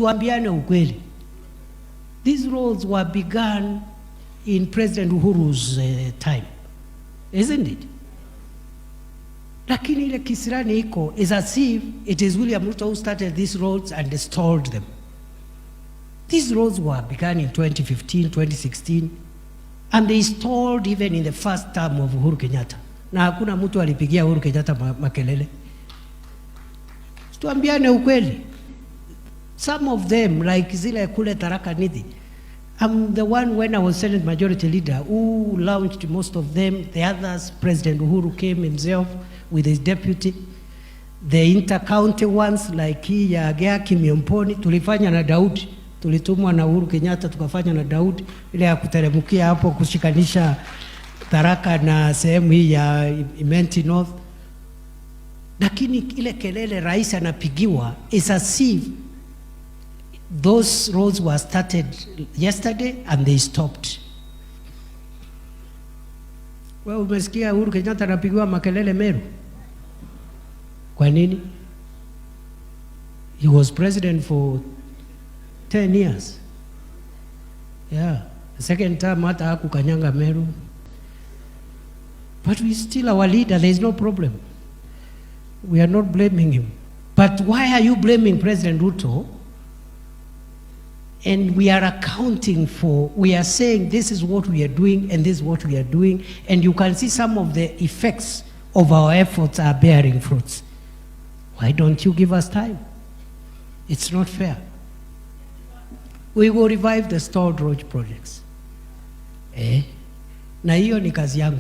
tuambiane ukweli. These roads were begun in President Uhuru's time, isn't it? Lakini ile kisirani iko is as if it is William Ruto who started these roads and stalled them. These roads were begun in 2015, 2016, and they stalled even in the first term of Uhuru Kenyatta. Na hakuna mtu alipigia Uhuru Kenyatta makelele. Tuambiane ukweli. Some of them, like zile kule Tharaka Nithi, I'm the one, when I was Senate Majority Leader, who launched most of them. The others, President Uhuru came himself with his deputy. The inter-county ones, like hii ya Geaki Miomponi, tulifanya na Daudi. Tulitumwa na Uhuru Kenyatta, tukafanya na Daudi. Ile ya kuteremukia hapo kushikanisha Tharaka na sehemu hii ya Imenti North. Lakini ile kelele rais anapigiwa is as if those roads were started yesterday and they stopped. Well, umesikia Uhuru Kenyatta anapigiwa makelele Meru? Kwa nini? He was president for 10 years. Yeah. The second time hata hakukanyanga Meru. But we still our leader, there is no problem. We are not blaming him. But why are you blaming President Ruto? And we are accounting for, we are saying this is what we are doing and this is what we are doing, and you can see some of the effects of our efforts are bearing fruits. Why don't you give us time? It's not fair. We will revive the stalled road projects. Na hiyo ni kazi yangu.